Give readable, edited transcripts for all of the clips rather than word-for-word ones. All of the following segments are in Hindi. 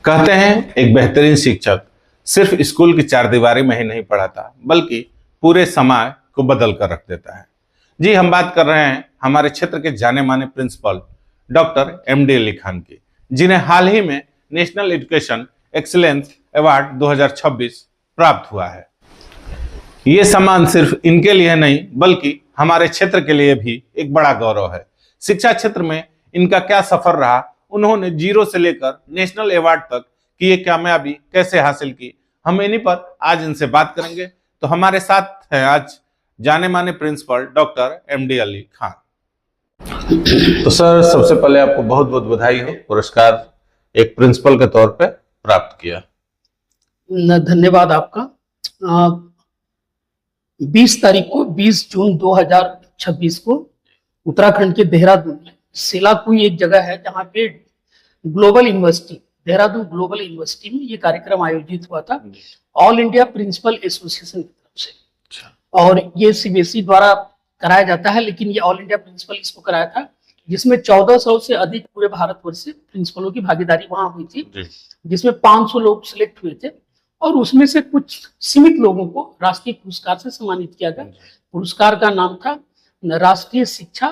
कहते हैं एक बेहतरीन शिक्षक सिर्फ स्कूल की चारदीवारी में ही नहीं पढ़ाता बल्कि पूरे समाज को बदल कर रख देता है। जी, हम बात कर रहे हैं हमारे क्षेत्र के जाने माने principal doctor MD Ali Khan की, जिन्हें हाल ही में नेशनल एजुकेशन एक्सीलेंस अवार्ड 2026 प्राप्त हुआ है। ये सम्मान सिर्फ इनके लिए नहीं बल्कि हमारे क्षेत्र के लिए भी एक बड़ा गौरव है। शिक्षा क्षेत्र में इनका क्या सफर रहा, उन्होंने जीरो से लेकर नेशनल अवार्ड तक की ये कामयाबी कैसे हासिल की, हम इन्हीं पर आज इनसे बात करेंगे। तो हमारे साथ हैं आज जाने माने principal doctor MD Ali Khan. तो सर, सबसे पहले आपको बहुत बहुत बधाई हो, पुरस्कार एक प्रिंसिपल के तौर पे प्राप्त किया। धन्यवाद आपका। 20 तारीख को 20 जून 2026 को उत्तराखंड के देहरादून में सिलाकुई एक जगह है जहाँ पे global university, Dehradun global university में ये कार्यक्रम आयोजित हुआ था ऑल इंडिया प्रिंसिपल एसोसिएशन की तरफ से। और ये सीबीएसई द्वारा कराया जाता है, लेकिन ये ऑल इंडिया प्रिंसिपल इसको कराया था, जिसमें 1400 से अधिक पूरे भारतवर्ष से प्रिंसिपलों की भागीदारी वहां हुई थी, जिसमें 500 लोग सिलेक्ट हुए थे और उसमें से कुछ सीमित लोगों को राष्ट्रीय पुरस्कार से सम्मानित किया गया। पुरस्कार का नाम था Rashtriya Shiksha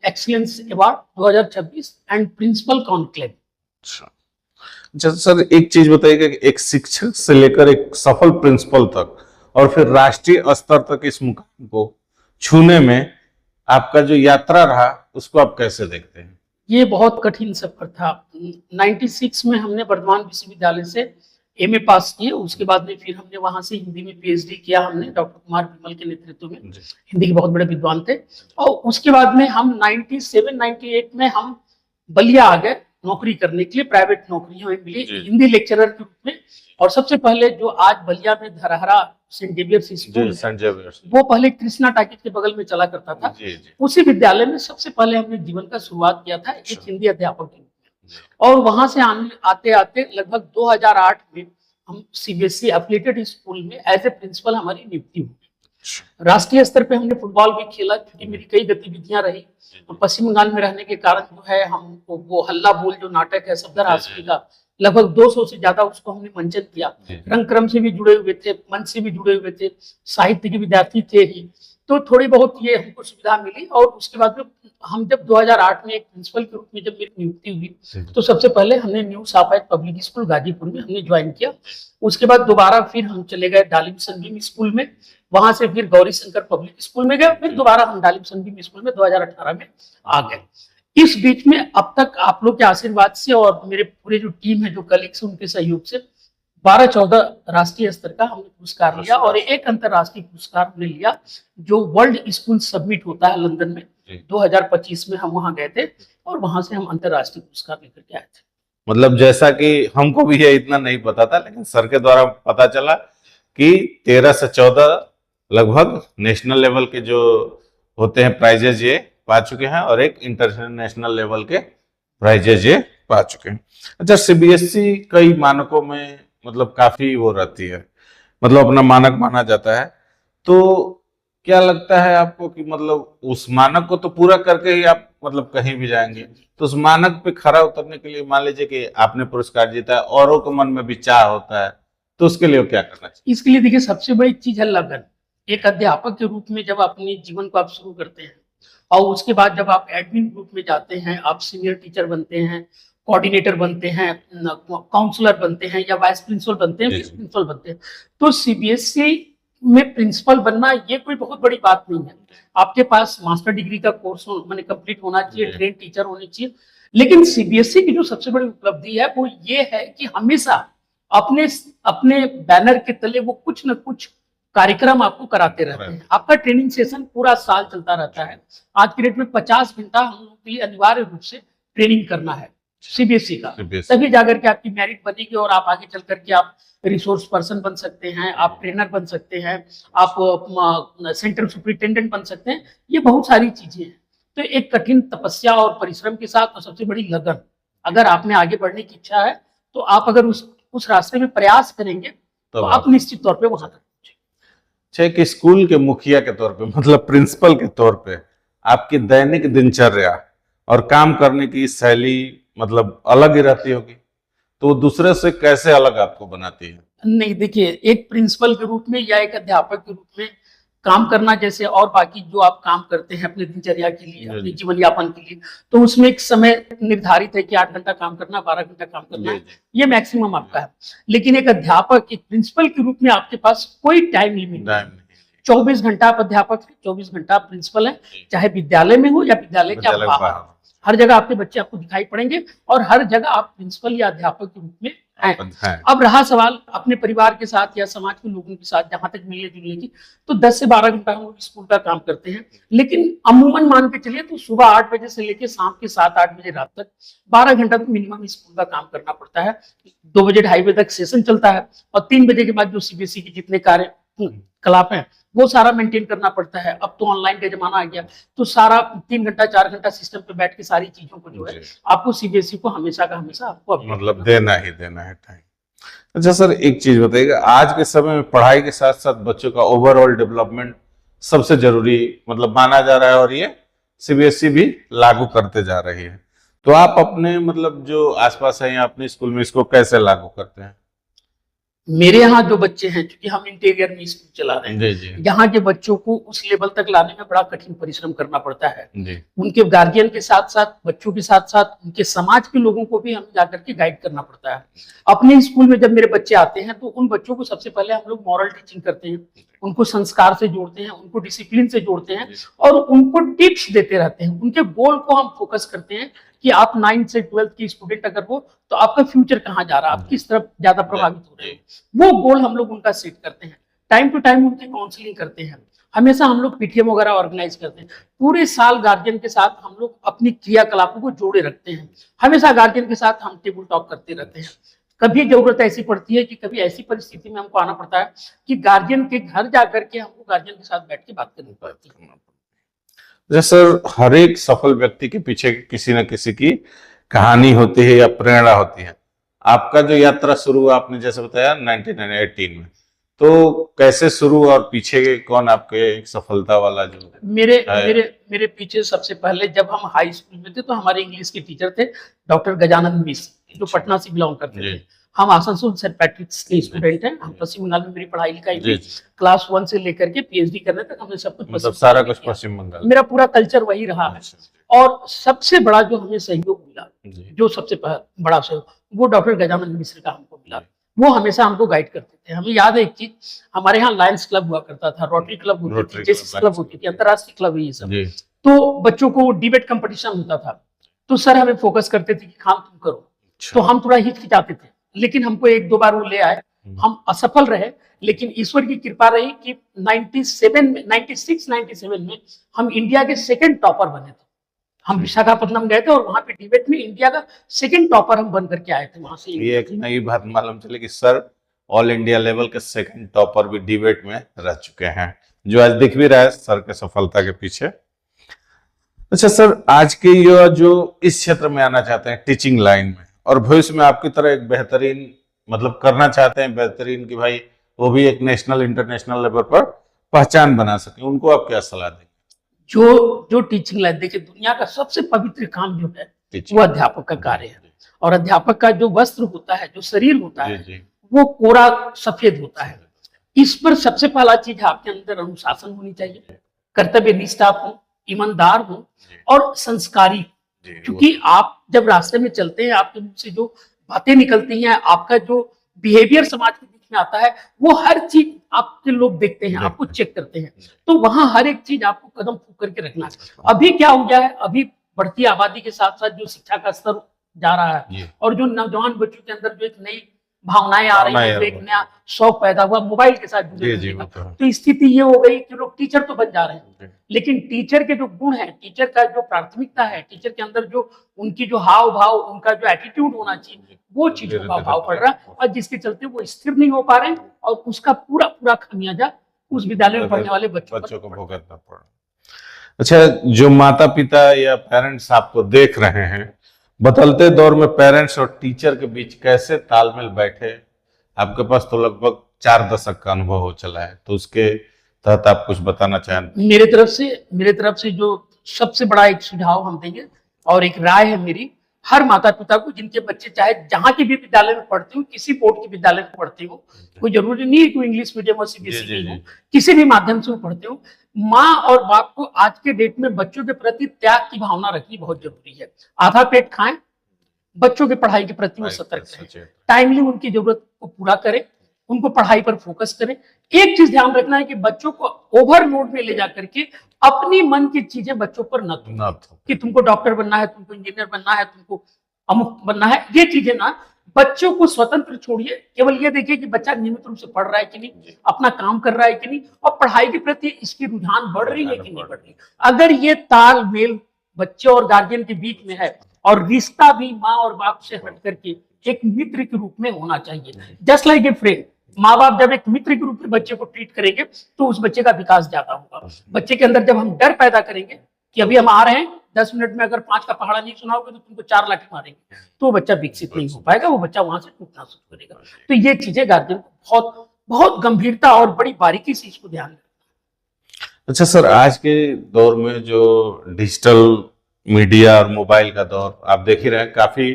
excellence award 2026 and principal conclave. अच्छा सर, एक चीज बताइएगा कि एक शिक्षक से लेकर एक सफल प्रिंसिपल तक और फिर राष्ट्रीय स्तर तक इस मुकाम को छूने में आपका जो यात्रा रहा उसको आप कैसे देखते हैं? ये बहुत कठिन सफर था। 96 में हमने वर्धमान विश्वविद्यालय से एमए पास किए, उसके बाद में फिर हमने वहां से हिंदी में पीएचडी किया हमने डॉक्टर कुमार विमल के नेतृत्व में। हिंदी के बहुत बड़े विद्वान थे। और उसके बाद में हम 97-98 में हम बलिया आ गए नौकरी करने के लिए, प्राइवेट नौकरी हमें मिली हिंदी लेक्चरर के रूप में। और सबसे पहले जो आज बलिया में धरहरा सेंट जेवियर्स स्कूल, वो पहले कृष्णा टाकिज के बगल में चला करता था। उसी विद्यालय में सबसे पहले हमने जीवन का शुरुआत किया था एक हिंदी अध्यापक के रूप में। और वहां से आते आते लगभग 2008 में हम सीबीएसई एफिलिएटेड स्कूल में एज ए प्रिंसिपल हमारी नियुक्ति हुई। राष्ट्रीय स्तर पे हमने फुटबॉल भी खेला, क्योंकि मेरी कई गतिविधियां रही। पश्चिम बंगाल में रहने के कारण जो है हम वो हल्ला बोल जो नाटक है सफदर आसफी का, लगभग 200 से ज्यादा उसको हमने मंचन किया। रंग क्रम से भी जुड़े हुए थे, मंच से भी जुड़े हुए थे, साहित्य के विद्यार्थी थे ही, तो थोड़ी बहुत ये हमको सुविधा मिली। और उसके बाद में हम जब 2008 में एक प्रिंसिपल के रूप में जब मेरी नियुक्ति हुई, तो सबसे पहले हमने न्यू सापायत पब्लिक स्कूल गाजीपुर में हमने ज्वाइन किया। उसके बाद दोबारा फिर हम चले गए डालिम सनबीम स्कूल में, वहां से फिर गौरी शंकर पब्लिक स्कूल में गए, फिर दोबारा हम डालिम सनबीम स्कूल में 2018 में आ गए। इस बीच में अब तक आप लोग के आशीर्वाद से और मेरे पूरे जो टीम है, जो कलीग्स, उनके सहयोग से 12-14 राष्ट्रीय स्तर का हमने पुरस्कार लिया और एक अंतरराष्ट्रीय पुरस्कार हमने लिया जो वर्ल्ड स्कूल समिट होता है लंदन में। 2025 में हम वहां गए थे और वहां से हम अंतरराष्ट्रीय पुरस्कार लेकर के आए थे। मतलब जैसा कि हमको भी ये इतना नहीं पता था, लेकिन सर के द्वारा पता चला कि 13 से 14 लगभग नेशनल लेवल के जो होते हैं प्राइजेज ये पा चुके हैं और एक इंटरनेशनल लेवल के प्राइजेज ये पा चुके हैं। अच्छा, सीबीएसई कई मानकों में मतलब काफी वो रहती है, मतलब अपना मानक माना जाता है, तो क्या लगता है आपको कि मतलब उस मानक को तो पूरा करके ही आप मतलब कहीं भी जाएंगे, तो उस मानक पे खरा उतरने के लिए मान लीजिए कि आपने पुरस्कार जीता है, औरों के मन में भी चाह होता है, तो उसके लिए क्या करना चाहिए? इसके लिए देखिए, सबसे बड़ी चीज है लगन। एक अध्यापक के रूप में जब अपने जीवन को आप शुरू करते हैं और उसके बाद जब आप एडमिन ग्रुप में जाते हैं, आप सीनियर टीचर बनते हैं, कोऑर्डिनेटर बनते हैं, काउंसलर बनते हैं या वाइस प्रिंसिपल बनते हैं, वाइस प्रिंसिपल बनते हैं, तो सीबीएसई में प्रिंसिपल बनना ये कोई बहुत बड़ी बात नहीं है। आपके पास मास्टर डिग्री का कोर्स मैंने कंप्लीट होना चाहिए, ट्रेन टीचर होने चाहिए। लेकिन सीबीएसई की जो सबसे बड़ी उपलब्धि है वो ये है कि हमेशा अपने बैनर के तले वो कुछ न कुछ कार्यक्रम आपको कराते रहते हैं। आपका ट्रेनिंग सेशन पूरा साल चलता रहता है। आज की डेट में 50 घंटा हम लोग के लिए अनिवार्य रूप से ट्रेनिंग करना है सीबीएसई का, तभी जाकर के आपकी मेरिट बनेगी और आप आगे चल करके आप रिसोर्स पर्सन बन सकते हैं, आप ट्रेनर बन सकते हैं, आप सेंट्रल सुपरिटेंडेंट बन सकते हैं। ये बहुत सारी चीजें हैं। तो एक कठिन तपस्या और परिश्रम के साथ, और सबसे बड़ी लगन, अगर आप में आगे बढ़ने की इच्छा है तो आप अगर उस रास्ते में प्रयास करेंगे तो आप निश्चित तौर पे वहां तक पहुंचेंगे। कि स्कूल के मुखिया के तौर पे, मतलब प्रिंसिपल के तौर पे, आपकी दैनिक दिनचर्या और काम करने की शैली मतलब अलग ही रहती होगी, तो दूसरे से कैसे अलग आपको बनाती है? नहीं, देखिए, एक प्रिंसिपल के रूप में या एक अध्यापक के रूप में काम करना, जैसे और बाकी जो आप काम करते हैं अपने दिनचर्या के लिए, अपने जीवन यापन के लिए, तो उसमें एक समय निर्धारित है कि 8 घंटा काम करना, 12 घंटा काम करना है, ये मैक्सिमम आपका है। लेकिन एक अध्यापक, एक प्रिंसिपल के रूप में आपके पास कोई टाइम लिमिट नहीं। 24 घंटा आप अध्यापक हैं, 24 घंटा आप प्रिंसिपल हैं, चाहे विद्यालय में हो या विद्यालय के बाहर, हर जगह आपके बच्चे आपको दिखाई पड़ेंगे और हर जगह आप प्रिंसिपल या अध्यापक के रूप में हैं। अब रहा सवाल अपने परिवार के साथ या समाज के लोगों के साथ जहां तक मिलने जुलने की, तो 10 से 12 घंटा हम लोग स्कूल का काम करते हैं। लेकिन अमूमन मान के चलिए तो सुबह 8 बजे से लेकर शाम के 7-8 बजे रात तक 12 घंटा तो मिनिमम स्कूल का काम करना पड़ता है। 2 बजे 2:30 बजे तक सेशन चलता है और 3 बजे के बाद जो सीबीएसई के जितने कार्यकलाप हैं वो सारा मेंटेन करना पड़ता है। अब तो ऑनलाइन का जमाना आ गया, तो सारा 3 घंटा 4 घंटा सिस्टम पे बैठ के सारी चीजों को जो है आपको सीबीएसई को हमेशा का हमेशा आपको मतलब देना है टाइम। अच्छा सर, एक चीज बताइएगा, आज के समय में पढ़ाई के साथ साथ बच्चों का ओवरऑल डेवलपमेंट सबसे जरूरी मतलब माना जा रहा है और ये सीबीएसई भी लागू करते जा रही है, तो आप अपने मतलब जो आसपास है या अपने स्कूल में इसको कैसे लागू करते हैं? मेरे यहाँ जो बच्चे हैं, क्योंकि हम इंटीरियर में स्कूल चला रहे हैं, यहाँ के बच्चों को उस लेवल तक लाने में बड़ा कठिन परिश्रम करना पड़ता है। उनके गार्जियन के साथ साथ, बच्चों के साथ साथ उनके समाज के लोगों को भी हमें जाकर के गाइड करना पड़ता है। अपने स्कूल में जब मेरे बच्चे आते हैं तो उन बच्चों को सबसे पहले हम लोग मॉरल टीचिंग करते हैं, उनको संस्कार से जोड़ते हैं, उनको डिसिप्लिन से जोड़ते हैं और उनको टिप्स देते रहते हैं। उनके गोल को हम फोकस करते हैं कि आप 9th से 12th की स्टूडेंट अगर हो तो आपका फ्यूचर कहाँ जा रहा है, आप किस तरफ ज्यादा प्रभावित हो रहे हैं, वो गोल हम लोग उनका सेट करते हैं। टाइम टू टाइम उनकी काउंसलिंग करते हैं, हमेशा हम लोग पीटीएम वगैरह ऑर्गेनाइज करते हैं। पूरे साल गार्जियन के साथ हम लोग अपनी क्रियाकलापों को जोड़े रखते हैं, हमेशा गार्जियन के साथ हम टेबल टॉक करते रहते हैं। कभी जरूरत ऐसी पड़ती है कि कभी ऐसी परिस्थिति में हमको आना पड़ता है कि गार्जियन के घर जाकर के हमको गार्जियन के साथ बैठ के बात करनी पड़ती है। जैसे हर एक सफल व्यक्ति के पीछे किसी न किसी की कहानी होती है या प्रेरणा होती है। आपका जो यात्रा शुरू हुआ आपने जैसे बताया 1918 में, तो कैसे शुरू और पीछे कौन आपके सफलता वाला जो मेरे पीछे सबसे पहले जब हम हाई स्कूल में थे तो हमारे इंग्लिश के टीचर थे डॉक्टर गजानंद मिश्र, जो पटना से बिलोंग करते थे। हम आसनसोल सेंट पैट्रिक्स के स्टूडेंट हैं। हम पश्चिम बंगाल में मेरी पढ़ाई लिखाई थी, क्लास 1 से लेकर के पीएचडी करने तक हमने सब कुछ मतलब सारा कुछ पश्चिम बंगाल, मेरा पूरा कल्चर वही रहा है। और सबसे बड़ा जो हमें सहयोग मिला, जो सबसे बड़ा सहयोग, वो डॉक्टर गजानंद मिश्र का हमको मिला। वो हमेशा हमको गाइड करते थे। हमें याद है एक चीज, हमारे यहाँ लायंस क्लब हुआ करता था, रोटरी क्लब होती थी, जेसिस क्लब होती थी, अंतरराष्ट्रीय क्लब है ये सब। तो बच्चों को डिबेट कंपटीशन होता था, तो सर हमें फोकस करते थे कि काम तुम करो, तो हम थोड़ा हिचकिचाते थे, लेकिन हमको 1-2 बार वो ले आए, हम असफल रहे। लेकिन ईश्वर की कृपा रही कि 96-97 में हम इंडिया के 2nd टॉपर बने थे। हम विशाखापट्टनम गए थे और वहां पे डिबेट में इंडिया का 2nd टॉपर हम बन करके आए थे वहां से। ये एक नई बात मालूम चली कि सर ऑल इंडिया लेवल के 2nd टॉपर भी डिबेट में रह चुके हैं, जो आज दिख भी रहा है सर के सफलता के पीछे। अच्छा सर, आज के युवा जो इस क्षेत्र में आना चाहते हैं टीचिंग लाइन में, और भविष्य में आपकी तरह एक बेहतरीन मतलब करना चाहते हैं बेहतरीन कि भाई वो भी एक नेशनल इंटरनेशनल लेवल पर पहचान बना सके, उनको आप क्या सलाह देंगे? जो टीचिंग लाइन, देखिए दुनिया का सबसे पवित्र काम जो है वो अध्यापक का कार्य है। और अध्यापक का जो वस्त्र होता है, जो शरीर होता है, वो कोरा सफेद होता है। इस पर सबसे पहला चीज आपके अंदर अनुशासन होनी चाहिए, कर्तव्य निष्ठा हो, ईमानदार हो और संस्कारी। क्योंकि आप जब रास्ते में चलते हैं, आपके मुंह से जो बातें निकलती हैं, आपका जो बिहेवियर समाज के बीच में आता है, वो हर चीज आपके लोग देखते हैं, आपको चेक करते हैं। तो वहां हर एक चीज आपको कदम फूंक करके रखना है। अभी क्या हो गया है, अभी बढ़ती आबादी के साथ साथ जो शिक्षा का स्तर जा रहा है और जो नौजवान बच्चों के अंदर जो एक नई भावनाएं आ रही है, एक नया शौक पैदा हुआ मोबाइल के साथ जुड़े, तो स्थिति ये हो गई कि लोग टीचर तो बन जा रहे हैं, लेकिन टीचर के जो गुण है, टीचर का जो प्राथमिकता है, टीचर के अंदर जो उनकी जो हाव भाव, उनका जो एटीट्यूड होना चाहिए, वो चीजों का अभाव पड़ रहा है, और जिसके चलते वो स्थिर नहीं हो पा रहे हैं और उसका पूरा खामियाजा उस विद्यालय में पढ़ने वाले बच्चों को भुगतना पड़ रहा है। अच्छा, जो माता पिता या पेरेंट्स आपको देख रहे हैं, बदलते दौर में पेरेंट्स और टीचर के बीच कैसे तालमेल बैठे? आपके पास तो लगभग 4 दशक का अनुभव हो चला है, तो उसके तहत आप कुछ बताना चाहें? मेरे तरफ से जो सबसे बड़ा एक सुझाव हम देंगे और एक राय है मेरी, हर माता पिता को जिनके बच्चे चाहे जहाँ के भी विद्यालय में पढ़ते हो, किसी बोर्ड के विद्यालय में पढ़ते हो, कोई जरूरी नहीं है कि इंग्लिश मीडियम और सीबीएसई हो, किसी भी माध्यम से वो पढ़ते हो, माँ और बाप को आज के डेट में बच्चों के प्रति त्याग की भावना रखनी बहुत जरूरी है। आधा पेट खाएं, बच्चों की पढ़ाई के प्रति वो सतर्क रहें, टाइमली उनकी जरूरत को पूरा करें, उनको पढ़ाई पर फोकस करें। एक चीज ध्यान रखना है कि बच्चों को ओवरलोड में ले जा करके अपनी मन की चीजें बच्चों पर न थोपो कि तुमको डॉक्टर बनना है, तुमको इंजीनियर बनना है, तुमको अमुक बनना है, ये चीजें ना, बच्चों को स्वतंत्र छोड़िए। केवल ये देखिए कि बच्चा नियमित रूप से पढ़ रहा है कि नहीं, अपना काम कर रहा है कि नहीं, और पढ़ाई के प्रति इसकी रुझान बढ़ रही है कि नहीं बढ़ रही। अगर ये तालमेल बच्चे और गार्जियन के बीच में है और रिश्ता भी माँ और बाप से हट करके एक मित्र के रूप में होना चाहिए, जस्ट लाइक ए फ्रेंड। माँ बाप जब एक मित्र के रूप में बच्चे को ट्रीट करेंगे तो उस बच्चे का विकास ज्यादा होगा। बच्चे के अंदर जब हम डर पैदा करेंगे कि अभी हम आ रहे हैं, 10 मिनट में अगर 5 का पहाड़ा नहीं सुनाओगे तो तुमको 4 लाठी मारेंगे, तो वो बच्चा विकसित नहीं हो पाएगा, वो बच्चा वहां से टूटना शुरू करेगा। तो ये चीजें गार्जियन को बहुत बहुत गंभीरता और बड़ी बारीकी से इसको ध्यान रखना। अच्छा सर, आज के दौर में जो डिजिटल मीडिया और मोबाइल का दौर आप देख ही रहे हैं, काफी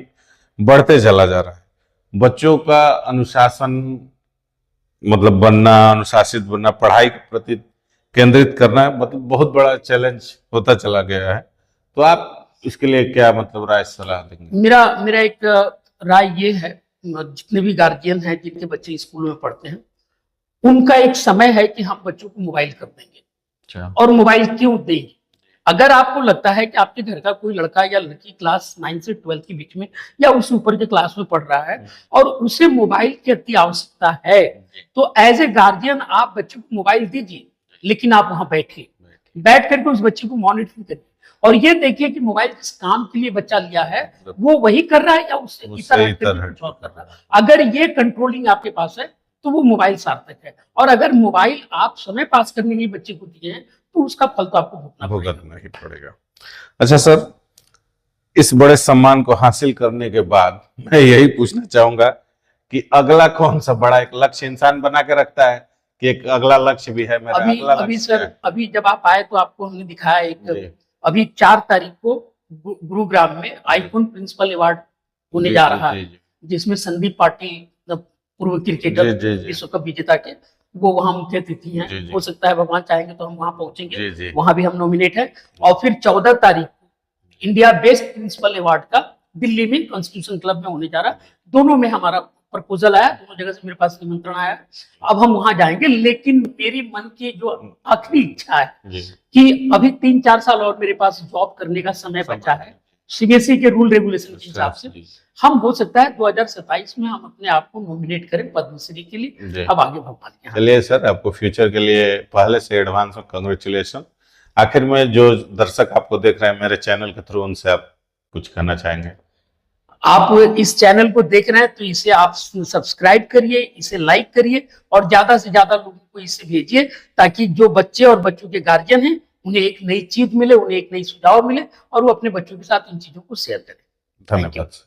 बढ़ते चला जा रहा है। बच्चों का अनुशासन मतलब बनना, अनुशासित बनना, पढ़ाई के प्रति केंद्रित करना मतलब बहुत बड़ा चैलेंज होता चला गया है। तो आप इसके लिए क्या मतलब राय सलाह देंगे? मेरा एक राय ये है, जितने भी गार्जियन हैं जिनके बच्चे स्कूल में पढ़ते हैं, उनका एक समय है कि हम बच्चों को मोबाइल कब देंगे। अच्छा। और मोबाइल क्यों देंगे? अगर आपको लगता है कि आपके घर का कोई लड़का या लड़की क्लास 9 से 12 के बीच में या उससे ऊपर के क्लास में पढ़ रहा है और उसे मोबाइल की अति आवश्यकता है, तो एज ए गार्जियन आप बच्चे को मोबाइल दीजिए, लेकिन आप वहां बैठिए, बैठ करके उस बच्चे को मॉनिटर करिए और ये देखिए कि मोबाइल किस काम के लिए बच्चा लिया है, वो वही कर रहा है या उससे इतर कुछ और कर रहा है। अगर ये कंट्रोलिंग आपके पास है तो वो मोबाइल सार्थक है, और अगर मोबाइल आप समय पास करने के लिए बच्चे को दिए हैं तो उसका फल तो आपको भुगतना ही पड़ेगा। अच्छा सर, इस बड़े सम्मान को हासिल करने के बाद मैं यही पूछना चाहूंगा कि अगला कौन सा बड़ा एक लक्ष्य इंसान बना के रखता है कि एक अगला लक्ष्य भी है मेरा? अभी सर, अभी जब आप आए तो आपको हमने दिखाया एक, अभी 4 तारीख को गुरुग्राम में आईफोन प्रिंसिपल अवार्ड होने जा रहा है, जिसमें संदीप पाटिल पूर्व क्रिकेटर विश्व कप विजेता के, वो वहां मुख्य अतिथि हैं। हो सकता है भगवान चाहेंगे तो हम वहां पहुंचेंगे, वहां भी हम नॉमिनेट हैं। और फिर 14 तारीख को इंडिया बेस्ट प्रिंसिपल अवार्ड का दिल्ली में कॉन्स्टिट्यूशन क्लब में होने जा रहा है। दोनों में हमारा प्रपोजल आया, दोनों जगह से मेरे पास निमंत्रण आया, अब हम वहां जाएंगे। लेकिन मेरी मन की जो आखिरी इच्छा है कि अभी 3-4 साल और मेरे पास जॉब करने का समय बचा है, सीबीएसई के रूल रेगुलेशन के हिसाब से हम हो सकता है 2027 में हम अपने आप को नॉमिनेट करें पद्मश्री के लिए। अब आगे भगवान के हाथ। चलिए सर, आपको फ्यूचर के लिए पहले से एडवांस में कांग्रेचुलेशन। आखिर में जो दर्शक आपको देख रहे हैं मेरे चैनल के थ्रू, उनसे आप कुछ कहना चाहेंगे? आप इस चैनल को देख रहे हैं तो इसे आप सब्सक्राइब करिए, इसे लाइक करिए और ज्यादा से ज्यादा लोगों को इसे भेजिए, ताकि जो बच्चे और बच्चों के गार्जियन हैं उन्हें एक नई चीज मिले, उन्हें एक नई सुझाव मिले और वो अपने बच्चों के साथ इन चीजों को शेयर करें। धन्यवाद।